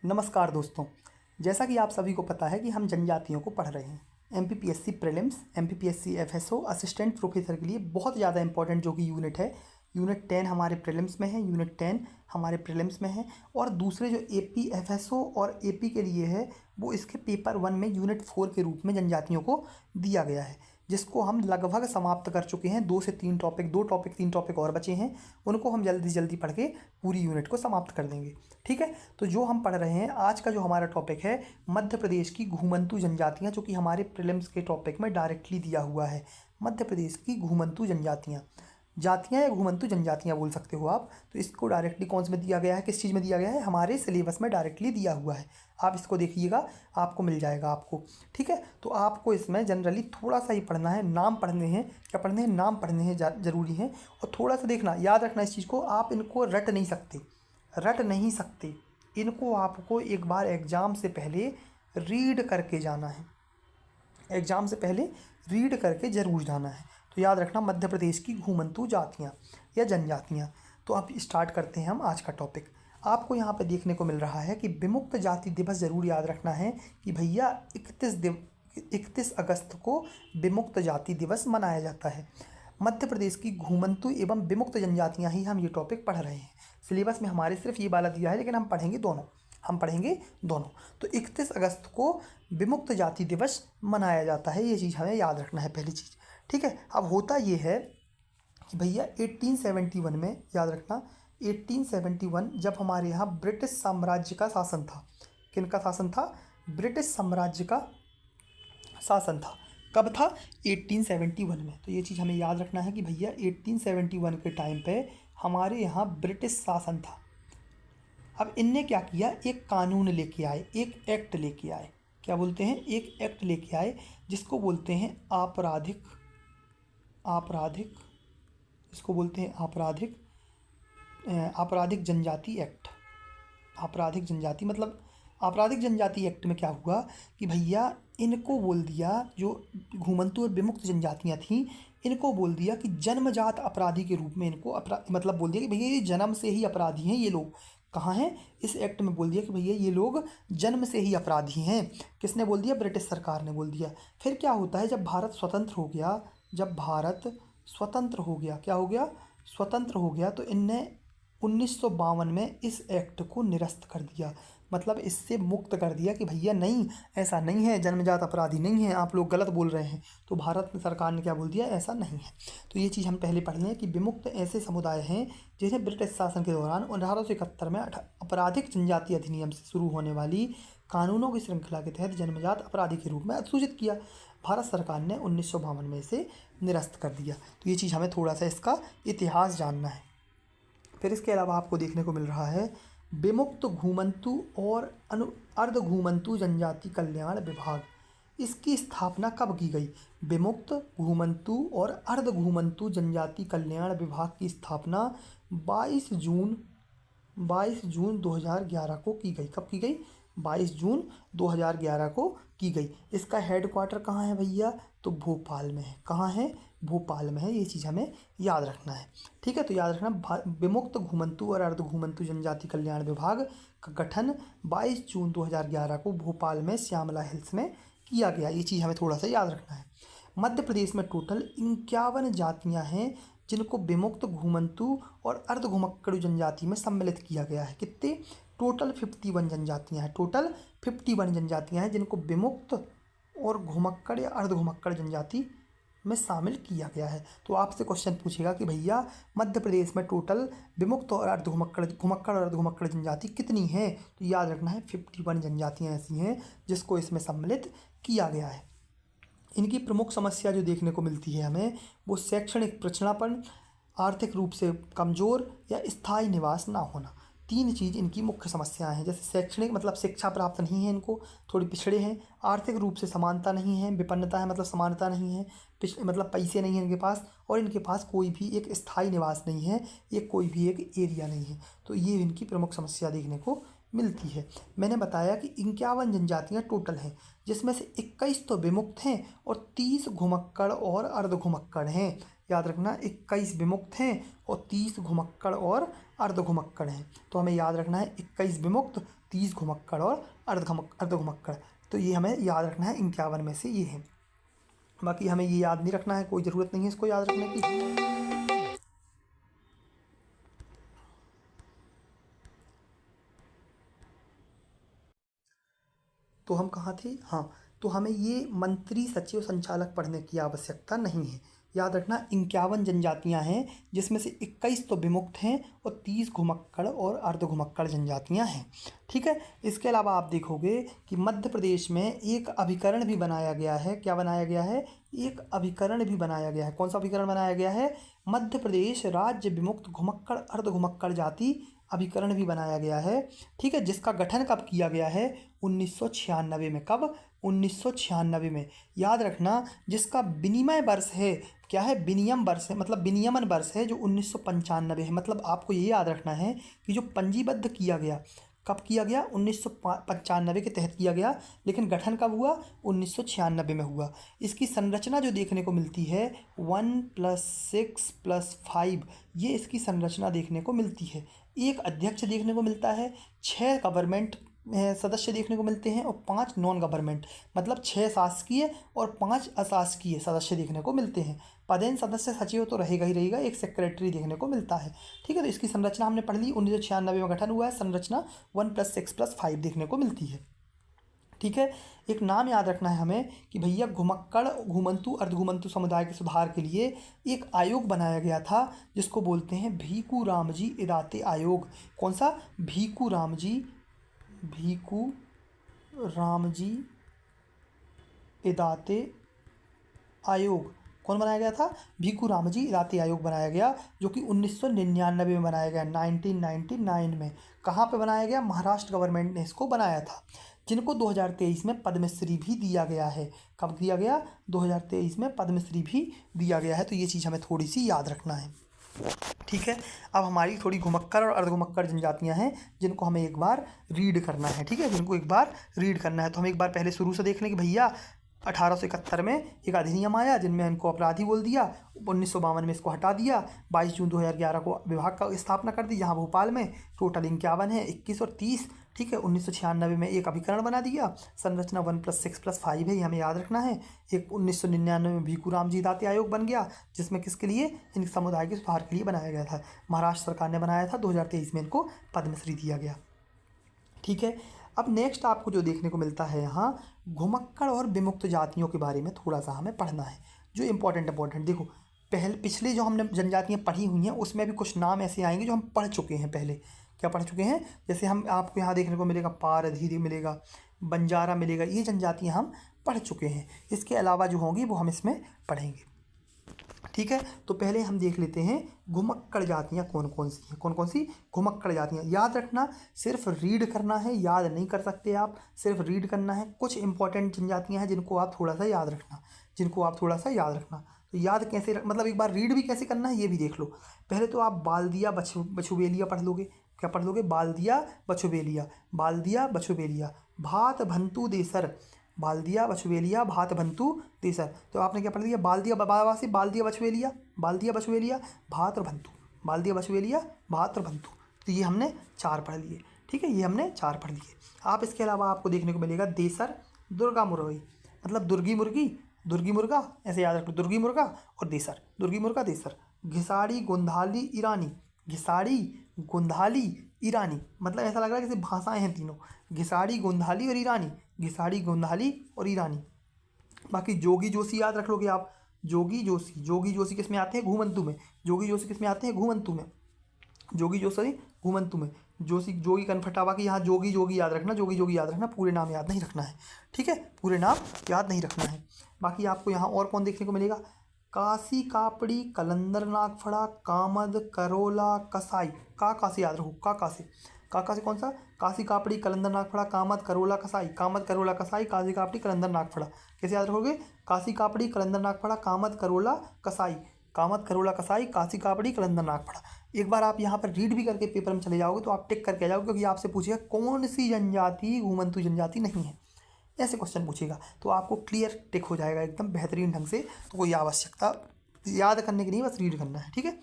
नमस्कार दोस्तों। जैसा कि आप सभी को पता है कि हम जनजातियों को पढ़ रहे हैं। MPPSC prelims, MPPSC FSO, assistant professor के लिए बहुत ज़्यादा इंपॉर्टेंट जो कि यूनिट है। यूनिट 10 हमारे प्रीलिम्स में है, यूनिट 10 हमारे प्रीलिम्स में है। और दूसरे जो एपी एफएसओ और एपी के लिए है वो इसके पेपर 1 में यूनिट 4 के रूप में जनजातियों को दिया गया है, जिसको हम लगभग समाप्त कर चुके हैं। 2 से 3 टॉपिक, 3 टॉपिक और बचे हैं, उनको हम जल्दी जल्दी पढ़ के पूरी यूनिट को समाप्त कर देंगे। ठीक है, तो जो हम पढ़ रहे हैं आज का जो हमारा टॉपिक है मध्य प्रदेश की घुमंतू जनजातियाँ, जो कि हमारे प्रीलिम्स के टॉपिक में डायरेक्टली दिया हुआ है। मध्य प्रदेश की घुमंतू जनजातियाँ, जातियाँ या घुमंतू जनजातियाँ बोल सकते हो आप। तो इसको डायरेक्टली कौन से में दिया गया है, किस चीज़ में दिया गया है, हमारे सिलेबस में डायरेक्टली दिया हुआ है। आप इसको देखिएगा, आपको मिल जाएगा आपको। ठीक है, तो आपको इसमें जनरली थोड़ा सा ही पढ़ना है, नाम पढ़ने हैं। क्या पढ़ने हैं? नाम पढ़ने हैं, ज़रूरी हैं। और थोड़ा सा देखना, याद रखना इस चीज़ को, आप इनको रट नहीं सकते। इनको आपको एक बार एग्ज़ाम से पहले रीड करके जाना है, एग्ज़ाम से पहले रीड करके ज़रूर जाना है। तो याद रखना, मध्य प्रदेश की घुमंतू जातियाँ या जनजातियाँ। तो अब स्टार्ट करते हैं हम आज का टॉपिक। आपको यहाँ पे देखने को मिल रहा है कि विमुक्त जाति दिवस ज़रूर याद रखना है कि भैया 31 अगस्त को विमुक्त जाति दिवस मनाया जाता है। मध्य प्रदेश की घुमंतू एवं विमुक्त जनजातियाँ ही हम ये टॉपिक पढ़ रहे हैं। सिलेबस में हमारे सिर्फ ये वाला दिया है, लेकिन हम पढ़ेंगे दोनों। तो 31 अगस्त को विमुक्त जाति दिवस मनाया जाता है, ये चीज़ हमें याद रखना है, पहली चीज़। ठीक है, अब होता ये है कि भैया 1871 में, याद रखना 1871 जब हमारे यहाँ ब्रिटिश साम्राज्य का शासन था। किनका शासन था? ब्रिटिश साम्राज्य का शासन था। कब था? 1871 में। तो ये चीज़ हमें याद रखना है कि भैया 1871 के टाइम पे हमारे यहाँ ब्रिटिश शासन था। अब इनने क्या किया, एक कानून लेके आए, एक एक्ट लेके आए। क्या बोलते हैं? एक एक्ट लेके आए, जिसको बोलते हैं आपराधिक इसको बोलते हैं आपराधिक जनजाति एक्ट। आपराधिक जनजाति मतलब, आपराधिक जनजाति एक्ट में क्या हुआ कि भैया इनको बोल दिया, जो घुमंतू और विमुक्त जनजातियाँ थीं, इनको बोल दिया कि जन्मजात अपराधी के रूप में इनको मतलब बोल दिया कि भैया ये जन्म से ही अपराधी हैं। ये लोग कहाँ हैं? इस एक्ट में बोल दिया कि भैया ये लोग जन्म से ही अपराधी हैं। किसने बोल दिया? ब्रिटिश सरकार ने बोल दिया। फिर क्या होता है, जब भारत स्वतंत्र हो गया, क्या हो गया? स्वतंत्र हो गया, तो इनने 1952 में इस एक्ट को निरस्त कर दिया। मतलब इससे मुक्त कर दिया कि भैया नहीं, ऐसा नहीं है, जन्मजात अपराधी नहीं है, आप लोग गलत बोल रहे हैं। तो भारत सरकार ने क्या बोल दिया? ऐसा नहीं है। तो ये चीज़ हम पहले पढ़ लें कि विमुक्त ऐसे समुदाय हैं जिन्हें ब्रिटिश शासन के दौरान 1871 में आपराधिक जनजाति अधिनियम से शुरू होने वाली कानूनों की श्रृंखला के तहत जन्मजात अपराधी के रूप में अधिसूचित किया। भारत सरकार ने 1952 में इसे निरस्त कर दिया। तो ये चीज़ हमें थोड़ा सा इसका इतिहास जानना है। फिर इसके अलावा आपको देखने को मिल रहा है विमुक्त घुमंतू और अर्ध घुमंतू जनजाति कल्याण विभाग। इसकी स्थापना कब की गई? विमुक्त, घुमंतू और अर्ध घुमंतू जनजाति कल्याण विभाग की स्थापना 22 जून 2011 को की गई। कब की गई? 22 जून 2011 को की गई। इसका हेडक्वार्टर कहाँ है भैया? तो भोपाल में है। कहाँ है? भोपाल में है। ये चीज़ हमें याद रखना है। ठीक है, तो याद रखना, विमुक्त, घुमंतू और अर्ध घुमंतू जनजाति कल्याण विभाग का गठन 22 जून 2011 को भोपाल में श्यामला हिल्स में किया गया। ये चीज़ हमें थोड़ा सा याद रखना है। मध्य प्रदेश में टोटल 51 जातियाँ हैं जिनको विमुक्त, घुमंतू और अर्ध घुमक्कड़ जनजाति में सम्मिलित किया गया है। कितने? टोटल 51 जनजातियाँ हैं। टोटल 51 जनजातियाँ हैं जिनको विमुक्त और घुमक्कड़ या अर्ध घुमक्कड़ जनजाति में शामिल किया गया है। तो आपसे क्वेश्चन पूछेगा कि भैया मध्य प्रदेश में टोटल विमुक्त और घुमक्कड़ और अर्ध घुमक्कड़ जनजाति कितनी है? तो याद रखना है 51 जनजातियाँ ऐसी हैं जिसको इसमें सम्मिलित किया गया है। इनकी प्रमुख समस्या जो देखने को मिलती है हमें, वो शैक्षणिक पिछड़ापन, आर्थिक रूप से कमज़ोर या स्थायी निवास ना होना। 3 चीज़ इनकी मुख्य समस्याएं हैं। जैसे शैक्षणिक मतलब शिक्षा प्राप्त नहीं है इनको, थोड़ी पिछड़े हैं। आर्थिक रूप से समानता नहीं है, विपन्नता है मतलब समानता नहीं है, मतलब पैसे नहीं हैं इनके पास, और इनके पास कोई भी एक स्थायी निवास नहीं है, कोई भी एक एरिया नहीं है। तो ये इनकी प्रमुख समस्या देखने को मिलती है। मैंने बताया कि 51 जनजातियाँ टोटल हैं, जिसमें से 21 तो विमुक्त हैं और 30 घुमक्कड़ और अर्ध घुमक्कड़ हैं। याद रखना 21 विमुक्त हैं और 30 घुमक्कड़ और अर्ध घुमक्कड़ हैं। तो हमें याद रखना है 21 विमुक्त, 30 घुमक्कड़ और अर्ध घुमक्कड़। तो ये हमें याद रखना है, 51 में से ये है। बाकी हमें ये याद नहीं रखना है, कोई ज़रूरत नहीं है इसको याद रखने की। तो हम कहाँ थे? हाँ, तो हमें ये मंत्री, सचिव, संचालक पढ़ने की आवश्यकता नहीं है। याद रखना 51 जनजातियाँ हैं, जिसमें से 21 तो विमुक्त हैं और 30 घुमक्कड़ और अर्ध घुमक्कड़ जनजातियाँ हैं। ठीक है। इसके अलावा आप देखोगे कि मध्य प्रदेश में एक अभिकरण भी बनाया गया है। क्या बनाया गया है? एक अभिकरण भी बनाया गया है। कौन सा अभिकरण बनाया गया है? मध्य प्रदेश राज्य विमुक्त घुमक्कड़ अर्ध घुमक्कड़ जाति अभिकरण भी बनाया गया है। ठीक है, जिसका गठन कब किया गया है? 1996 में। कब? 1996 में। याद रखना जिसका विनिमय वर्ष है, क्या है? विनियम वर्ष है, मतलब विनियमन वर्ष है जो 1995 है। मतलब आपको ये याद रखना है कि जो पंजीबद्ध किया गया, कब किया गया? 1995 के तहत किया गया, लेकिन गठन कब हुआ? 1996 में हुआ। इसकी संरचना जो देखने को मिलती है 1+6+5, ये इसकी संरचना देखने को मिलती है। एक अध्यक्ष देखने को मिलता है, 6 गवर्नमेंट सदस्य देखने को मिलते हैं और 5 नॉन गवर्नमेंट, मतलब 6 शासकीय और 5 अशासकीय सदस्य देखने को मिलते हैं। पदेन सदस्य सचिव तो रहेगा ही रहेगा, एक सेक्रेटरी देखने को मिलता है। ठीक है, तो इसकी संरचना हमने पढ़ ली, 1996 में गठन हुआ है। संरचना 1+6+5 देखने को मिलती है। ठीक है, एक नाम याद रखना है हमें कि भैया घुमक्कड़, घुमंतु, अर्धघुमंतु समुदाय के सुधार के लिए एक आयोग बनाया गया था, जिसको बोलते हैं भीकू रामजी इदाते आयोग। कौन सा? भीकू रामजी इदाते आयोग। कौन बनाया गया था? भीकू रामजी इदाते आयोग बनाया गया, जो कि 1999 में बनाया गया, 1999 में। कहाँ पे बनाया गया? महाराष्ट्र गवर्नमेंट ने इसको बनाया था, जिनको 2023 में पद्मश्री भी दिया गया है। कब दिया गया? 2023 में पद्मश्री भी दिया गया है। तो ये चीज़ हमें थोड़ी सी याद रखना है। ठीक है, अब हमारी थोड़ी घुमक्कड़ और अर्धघुमक्कड़ जनजातियाँ हैं, जिनको हमें एक बार रीड करना है। ठीक है, जिनको एक बार रीड करना है। तो हम एक बार पहले शुरू से देख लें कि भैया 1871 में एक अधिनियम आया, जिनमें इनको अपराधी बोल दिया। 1952 में इसको हटा दिया। 22 जून 2011 को विभाग का स्थापना कर दी, जहाँ भोपाल में। टोटल 51 है, 21 और 30। ठीक है, 1996 में एक अभिकरण बना दिया। संरचना 1+6+5 है, ये हमें याद रखना है। एक 1999 में भीकू रामजी इदाते आयोग बन गया, जिसमें किसके लिए? इन समुदाय के सुधार के लिए बनाया गया था। महाराष्ट्र सरकार ने बनाया था। 2023 में इनको पद्मश्री दिया गया। ठीक है, अब नेक्स्ट आपको जो देखने को मिलता है यहाँ, घुमक्कड़ और विमुक्त जातियों के बारे में थोड़ा सा हमें पढ़ना है, जो इम्पोर्टेंट देखो। पिछले जो हमने जनजातियाँ पढ़ी हुई हैं, उसमें भी कुछ नाम ऐसे आएंगे जो हम पढ़ चुके हैं पहले। क्या पढ़ चुके हैं? जैसे हम आपको यहाँ देखने को मिलेगा पारधी मिलेगा, बंजारा मिलेगा, ये जनजातियाँ हम पढ़ चुके हैं। इसके अलावा जो होंगी वो हम इसमें पढ़ेंगे। ठीक है, तो पहले हम देख लेते हैं घुमक्कड़ जातियाँ कौन कौन सी हैं। कौन कौन सी घुमक्कड़ जातियाँ? याद रखना, सिर्फ रीड करना है, याद नहीं कर सकते आप, सिर्फ रीड करना है। कुछ इंपॉर्टेंट जनजातियाँ हैं जिनको आप थोड़ा सा याद रखना। तो याद कैसे मतलब एक बार रीड भी कैसे करना है ये भी देख लो। पहले तो आप बाल्दिया बछुबेलिया पढ़ लोगे। क्या पढ़ लोगे? बाल्दिया बछुबेलिया, भात भंतु देसर, बाल्दिया बछुबेलिया, भात भंतु देसर। तो आपने क्या पढ़ लिया? बाल्दिया बाल्दिया बछुबेलिया, भात और भंतु, बाल्दिया बछुबेलिया, भात और भंतु। तो ये हमने 4 पढ़ लिए। ठीक है, ये हमने 4 पढ़ लिए। आप इसके अलावा आपको देखने को मिलेगा देसर, दुर्गा मुरई, मतलब दुर्गी मुर्गा, ऐसे याद रखो, दुर्गी मुर्गा और देसर, दुर्गी मुर्गा देसर। घिसाड़ी गोंधाली ईरानी, मतलब ऐसा लग रहा है जैसे भाषाएं हैं तीनों, घिसाड़ी गोंधाली और ईरानी। बाकी जोगी जोशी याद रख लोगे आप। जोगी जोशी किस में आते हैं? घुमंतु में। जोगी कनफटावा की, यहाँ जोगी याद रखना, पूरे नाम याद नहीं रखना है। ठीक है, पूरे नाम याद नहीं रखना है। बाकी आपको यहाँ और कौन देखने को मिलेगा? काशी कापड़ी, कलंदर नागफड़ा, कामद, करोला, कसाई। का से याद रखो, का से कौन सा? काशी कापड़ी, कलंदर नागफड़ा, कामद, करोला, कसाई, काशी कापड़ी, कलंदर नागफड़ा। कैसे याद रखोगे? काशी कापड़ी, कलंदर नागफड़ा, कामद, करोला, कसाई, काशी कापड़ी, कलंदर नागफड़ा। एक बार आप यहाँ पर रीड भी करके पेपर में चले जाओगे तो आप टिक करके आ जाओगे, क्योंकि आपसे पूछेगा कौन सी जनजाति घुमंतु जनजाति नहीं है, ऐसे क्वेश्चन पूछेगा। तो आपको क्लियर टिक हो जाएगा एकदम बेहतरीन ढंग से, तो कोई आवश्यकता याद करने के लिए बस रीड करना है, ठीक है।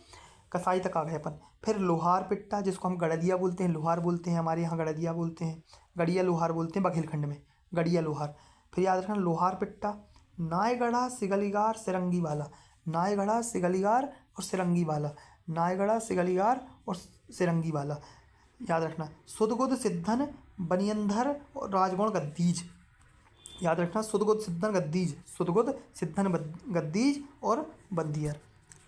कसाई तक आ गए अपन। फिर लोहार पिट्टा, जिसको हम गड़दिया बोलते हैं, लोहार बोलते हैं, हमारे यहाँ गड़दिया बोलते हैं, गड़िया लोहार बोलते हैं बघेलखंड में, गड़िया लोहार। फिर याद रखना लोहार पिट्टा, नायगढ़ा सिगलीगार सिरंगी वाला, नायगढ़ा सिगलीगार और सिरंगी वाला, नायगढ़ा सिगलीगार और सिरंगी वाला। याद रखना सुदगुद सिद्धन बनियंधर और राजगौड़ गद्दीज। याद रखना सुदगुद सिद्धन गद्दीज, सुदगुद सिद्धन गद्दीज और बंदियर,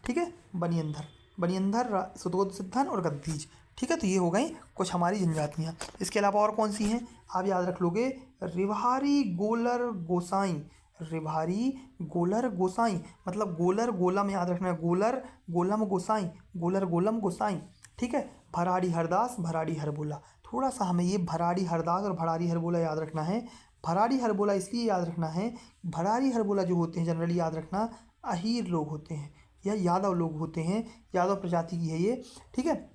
ठीक है। बनियंधर, बनियंधर, सुदगुद सिद्धन और गद्दीज, ठीक है। तो ये हो गई कुछ हमारी जनजातियाँ। इसके अलावा और कौन सी हैं आप याद रख लोगे, रिभारी गोलर गोसाई, रिभारी गोलर गोसाई, मतलब गोलर गोलम याद रखना है, गोलर गोलम गोसाई, गोलर गोलम गोसाई, ठीक है। भराड़ी हरदास, भराड़ी हरबोला, थोड़ा सा हमें ये भराड़ी हरदास और भराड़ी हरबोला याद रखना है। भराड़ी हरबोला इसलिए याद रखना है, भराड़ी हरबोला जो होते हैं जनरली याद रखना अहीर लोग होते हैं या यादव लोग होते हैं, यादव प्रजाति की है ये, ठीक है।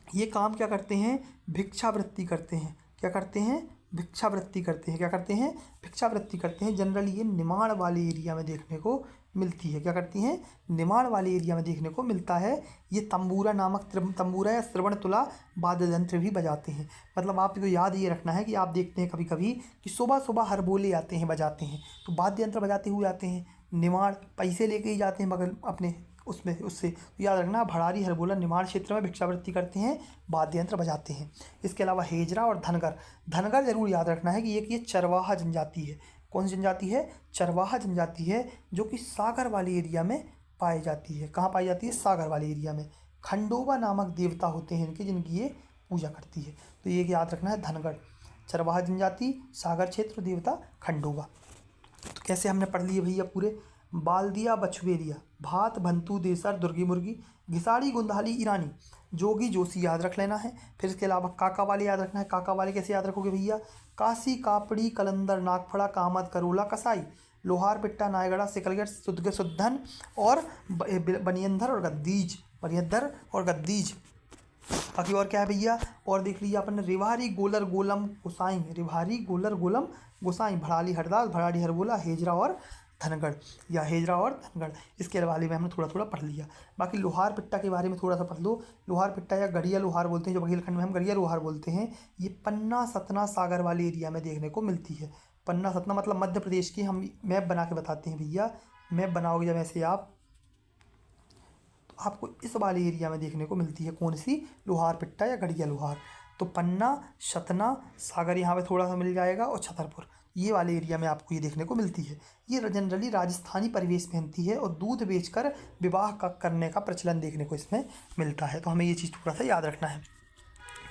ये काम क्या करते हैं, भिक्षावृत्ति करते हैं। क्या करते हैं, भिक्षावृत्ति करते हैं। क्या करते हैं, भिक्षावृत्ति करते हैं। जनरली ये निमाड़ वाले एरिया में देखने को मिलती है। क्या करती हैं, निमाड़ वाले एरिया में देखने को मिलता है। ये तंबूरा नामक, तंबूरा या श्रवण तुला वाद्य यंत्र भी बजाते हैं। मतलब आपको याद ये रखना है कि आप देखते हैं कभी कभी कि सुबह सुबह हरबोले आते हैं, बजाते हैं, तो वाद्य यंत्र बजाते हुए आते हैं। निमाड़ पैसे लेके ही जाते हैं बगल अपने उसमें, उससे तो याद रखना भराड़ी हरबोला निमाड़ क्षेत्र में भिक्षावृत्ति करते हैं, वाद्य यंत्र बजाते हैं। इसके अलावा हेजरा और धनगर, धनगर जरूर याद रखना है कि एक ये चरवाहा जनजाति है। कौन सी जनजाति है, चरवाहा जनजाति है, जो कि सागर वाले एरिया में पाई जाती है। कहाँ पाई जाती है, सागर वाले एरिया में। खंडोबा नामक देवता होते हैं इनके, जिनकी ये पूजा करती है। तो ये याद रखना है, धनगर, चरवाहा जनजाति, सागर क्षेत्र, देवता खंडोबा। तो कैसे हमने पढ़ लिए भैया पूरे, बाल्दिया बछवेरिया, भात भंतु देसर दुर्गी मुर्गी, घिसाड़ी गुंदाली ईरानी, जोगी जोशी याद रख लेना है। फिर इसके अलावा काका वाले याद रखना है। काका वाले कैसे याद रखोगे भैया, काशी कापड़ी कलंदर नागफड़ा कामत करोला कसाई, लोहार पिट्टा नायगढ़ा सिकलगढ़ सुद्धन और बनियंधर और गद्दीज, बनियंधर और गद्दीज। बाकी और क्या है भैया, और देख लीजिए अपन ने रिभारी गोलर गोलम गोसाई, रिभारी गोलर गोलम गोसाई, भराली हरदास, भराड़ी हरबोला, हेजरा और धनगढ़ या हेजरा और धनगढ़। इसके बारे में हमने थोड़ा थोड़ा पढ़ लिया। बाकी लोहार पिट्टा के बारे में थोड़ा सा पढ़ लो। लोहार पिट्टा या गड़िया लोहार बोलते हैं, जो बघेलखंड में हम गड़िया लोहार बोलते हैं, ये पन्ना सतना सागर वाले एरिया में देखने को मिलती है। पन्ना सतना मतलब मध्य प्रदेश की, हम मैप बना के बताते हैं भैया। मैप बनाओगे जब ऐसे आप, तो आपको इस वाले एरिया में देखने को मिलती है। कौन सी, लोहार पिट्टा या गड़िया लोहार। तो पन्ना, सतना, सागर यहाँ पे थोड़ा सा मिल जाएगा, और छतरपुर, ये वाले एरिया में आपको ये देखने को मिलती है। ये जनरली राजस्थानी परिवेश पहनती है और दूध बेचकर विवाह का करने का प्रचलन देखने को इसमें मिलता है। तो हमें ये चीज़ थोड़ा सा याद रखना है।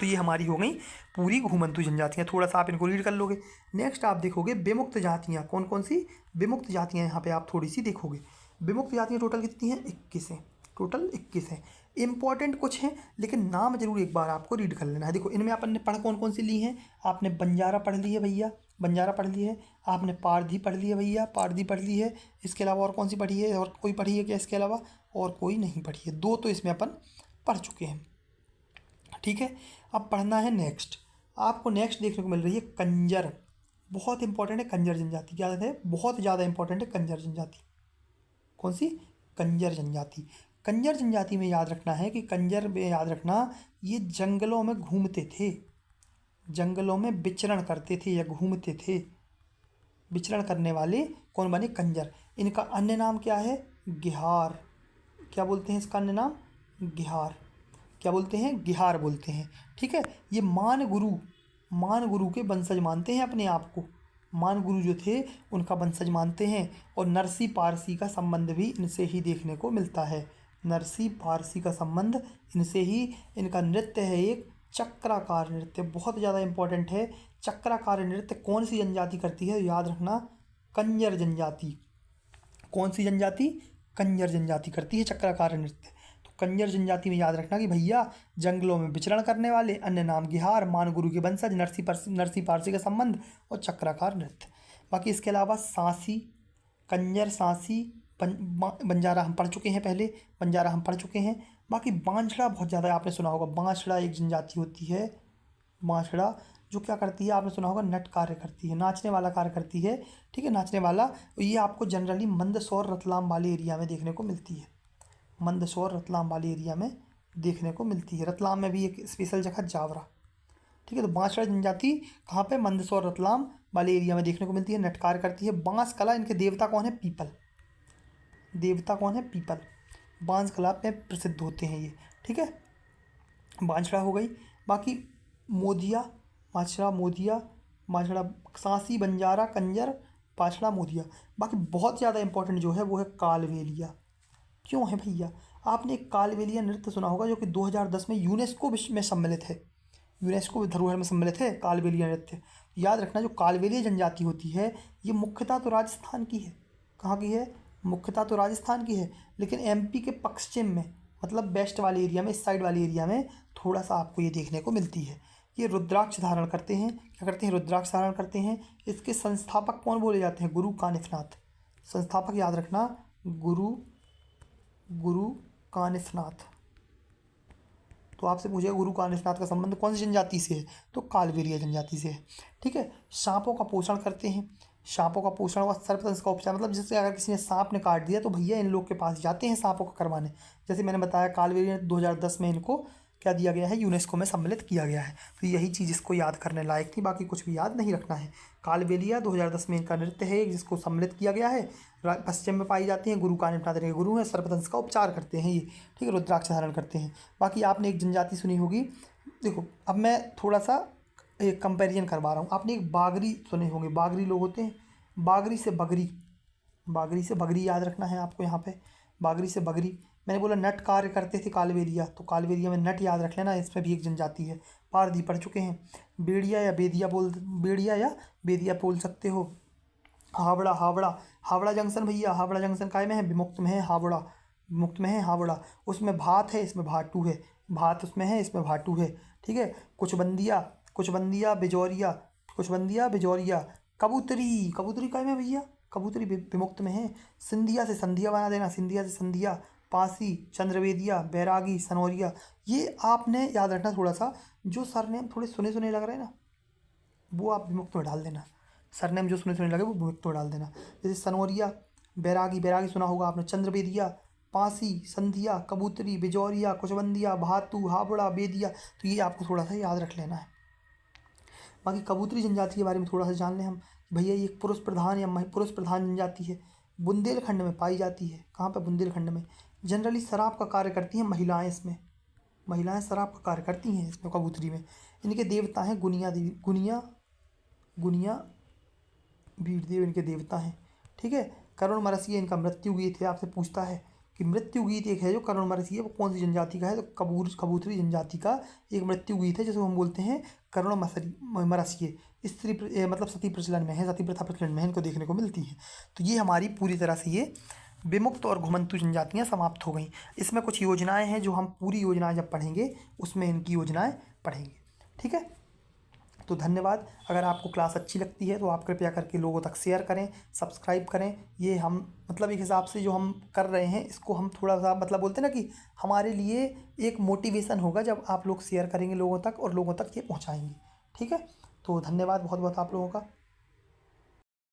तो ये हमारी हो गई पूरी घुमंतु जनजातियाँ, थोड़ा सा आप इनको रीड कर लोगे। नेक्स्ट आप देखोगे विमुक्त जातियाँ, कौन कौन सी विमुक्त जातियाँ यहाँ पे आप थोड़ी सी देखोगे। विमुक्त जातियाँ टोटल कितनी हैं, 21 हैं, टोटल 21 हैं। इंपॉर्टेंट कुछ हैं, लेकिन नाम जरूर एक बार आपको रीड कर लेना है। देखो इनमें अपन ने पढ़ कौन कौन सी ली हैं, आपने बंजारा पढ़ ली है भैया, बंजारा पढ़ ली है, आपने पारधी पढ़ ली है भैया, पारधी पढ़ ली है। इसके अलावा और कौन सी पढ़ी है, और कोई पढ़ी है क्या इसके अलावा, और कोई नहीं पढ़ी है, 2 तो इसमें अपन पढ़ चुके हैं, ठीक है। अब पढ़ना है नेक्स्ट, आपको नेक्स्ट देखने को मिल रही है कंजर, बहुत इंपॉर्टेंट है कंजर जनजाति। क्या है, बहुत ज़्यादा इंपॉर्टेंट है कंजर जनजाति। कौन सी, कंजर जनजाति। कंजर जनजाति में याद रखना है कि कंजर में याद रखना, ये जंगलों में घूमते थे, जंगलों में विचरण करते थे या घूमते थे। विचरण करने वाले कौन बने, कंजर। इनका अन्य नाम क्या है, गिहार। क्या बोलते हैं इसका अन्य नाम, गिहार। क्या बोलते हैं, गिहार बोलते हैं, ठीक है। ये मान गुरु के वंशज मानते हैं अपने आप को। मान गुरु जो थे उनका वंशज मानते हैं। और नरसी पारसी का संबंध भी इनसे ही देखने को मिलता है। नरसी पारसी का संबंध इनसे ही। इनका नृत्य है एक चक्राकार नृत्य, बहुत ज़्यादा इंपॉर्टेंट है। चक्राकार नृत्य कौन सी जनजाति करती है, याद रखना, कंजर जनजाति। कौन सी जनजाति, कंजर जनजाति करती है चक्राकार नृत्य। तो कंजर जनजाति में याद रखना कि भैया जंगलों में विचरण करने वाले, अन्य नाम गिहार, मान गुरु के वंशज, नरसी पारसी का संबंध और चक्राकार नृत्य। बाकी इसके अलावा सांसी, कंजर, सांसी, बंजारा हम पढ़ चुके हैं पहले, बंजारा हम पढ़ चुके हैं। बाकी बांछड़ा बहुत ज़्यादा आपने सुना होगा, बांछड़ा एक जनजाति होती है, बांछड़ा, जो क्या करती है आपने सुना होगा, नट कार्य करती है, नाचने वाला कार्य करती है, ठीक है, नाचने वाला। ये आपको जनरली मंदसौर रतलाम वाले एरिया में देखने को मिलती है। मंदसौर रतलाम वाले एरिया में देखने को मिलती है। रतलाम में भी एक स्पेशल जगह जावरा, ठीक है। तो बांसवाड़ा जनजाति कहाँ पे? मंदसौर रतलाम वाले एरिया में देखने को मिलती है। नटकार करती है। बांस कला, इनके देवता कौन है? पीपल। देवता कौन है? पीपल। बांस कला में प्रसिद्ध होते हैं ये, ठीक है। बांसवाड़ा हो गई। बाकी मोदिया, माछड़ा, मोदिया, माछड़ा, सांसी, बंजारा, कंजर, पाछड़ा, मोदिया। बाकी बहुत ज़्यादा इंपॉर्टेंट जो है वो है कालबेलिया। क्यों है भैया? आपने एक कालबेलिया नृत्य सुना होगा जो कि 2010 में यूनेस्को विश्व में सम्मिलित है, यूनेस्को धरोहर में सम्मिलित है कालबेलिया नृत्य। याद रखना, जो कालबेलिया जनजाति होती है ये मुख्यतः तो राजस्थान की है। कहाँ की है? मुख्यतः तो राजस्थान की है, लेकिन एमपी के पश्चिम में, मतलब वेस्ट वाले एरिया में, इस साइड वाले एरिया में थोड़ा सा आपको ये देखने को मिलती है। ये रुद्राक्ष धारण करते हैं। क्या करते हैं? रुद्राक्ष धारण करते हैं। इसके संस्थापक कौन बोले जाते हैं? गुरु कानिफनाथ। संस्थापक याद रखना, गुरु कानिफनाथ। तो आपसे पूछेगा गुरु कानिफनाथ का संबंध कौन सी जनजाति से है? तो कालबेलिया जनजाति से है, ठीक है। सांपों का पोषण करते हैं। सांपों का पोषण और सर्पदंश का उपचार, मतलब जैसे अगर किसी ने सांप ने काट दिया तो भैया इन लोग के पास जाते हैं सांपों का करवाने। जैसे मैंने बताया कालबेलिया 2010 में इनको क्या दिया गया है? यूनेस्को में सम्मिलित किया गया है। तो यही चीज़ इसको याद करने लायक थी, बाकी कुछ भी याद नहीं रखना है। कालबेलिया 2010 में इनका नृत्य है जिसको सम्मिलित किया गया है। पश्चिम में पाई जाती हैं। गुरु कानिफनाथ के गुरु हैं। सर्पदंश का उपचार करते हैं ये, ठीक है। रुद्राक्ष धारण करते हैं। बाकी आपने एक जनजाति सुनी होगी, देखो अब मैं थोड़ा सा एक कंपेरिजन करवा रहा हूँ। आपने एक बागरी सुने होंगे। बागरी लोग होते हैं। बागरी से बगरी, बागरी से बगरी याद रखना है आपको यहाँ पे। बागरी से बगरी। मैंने बोला नट कार्य करते थे कालबेलिया, तो कालबेलिया में नट याद रख लेना, इसमें भी एक जनजाति है। पारधी पढ़ चुके हैं। बेड़िया या बेदिया बोल सकते हो। हावड़ा, हावड़ा जंक्शन भैया, हावड़ा जंक्शन काय में है? विमुक्त में है हावड़ा, विमुक्त में है हावड़ा। उसमें भात है, इसमें भाटू है। भात उसमें है, इसमें भाटू है, ठीक है। कुचबंदिया, बिजौरिया। कबूतरी काय में भैया? कबूतरी विमुक्त में है। सिंधिया से संधिया बना देना, सिंधिया से संधिया। पासी, चंद्रवेदिया, बैरागी, सनौरिया। ये आपने याद रखना थोड़ा सा, जो सरनेम थोड़े सुने सुने लग रहे हैं ना वो आप विमुक्त में डाल देना। सरनेम जो सुने लगे वो विमुक्त में डाल देना। जैसे सनौरिया, बैरागी सुना होगा आपने। चंद्रवेदिया, पासी, संधिया, कबूतरी, बिजौरिया, कुचबंदिया, भातू, हावड़ा, बेदिया। तो ये आपको थोड़ा सा याद रख लेना है। बाकी कबूतरी जनजाति के बारे में थोड़ा सा जान लें हम। भैया ये पुरुष प्रधान जनजाति है। बुंदेलखंड में पाई जाती है। कहाँ पे? बुंदेलखंड में। जनरली शराब का कार्य करती हैं महिलाएं इसमें। महिलाएं शराब का कार्य करती हैं इसमें, कबूतरी में। इनके देवता हैं गुनिया देवी, गुनिया भीड़ देव इनके देवता हैं, ठीक है। करुण मरसिया इनका मृत्यु गीत है। आपसे पूछता है कि मृत्यु गीत एक है जो करुण मरसिया, वो कौन सी जनजाति का है? तो कबूतरी जनजाति का एक मृत्यु गीत है जिसको हम बोलते हैं करुण मरसिये। स्त्री मतलब सती प्रचलन में है, सती प्रथा प्रचलन में है, इनको देखने को मिलती है। तो ये हमारी पूरी तरह से ये विमुक्त और घुमंतु जनजातियाँ समाप्त हो गई। इसमें कुछ योजनाएं हैं जो हम पूरी योजनाएं जब पढ़ेंगे उसमें इनकी योजनाएं पढ़ेंगे, ठीक है। तो धन्यवाद। अगर आपको क्लास अच्छी लगती है तो आप कृपया करके लोगों तक शेयर करें, सब्सक्राइब करें। ये हम मतलब एक हिसाब से जो हम कर रहे हैं इसको हम थोड़ा सा मतलब बोलते हैं ना कि हमारे लिए एक मोटिवेशन होगा जब आप लोग शेयर करेंगे लोगों तक और लोगों तक ये पहुंचाएंगे, ठीक है। तो धन्यवाद बहुत बहुत आप लोगों का।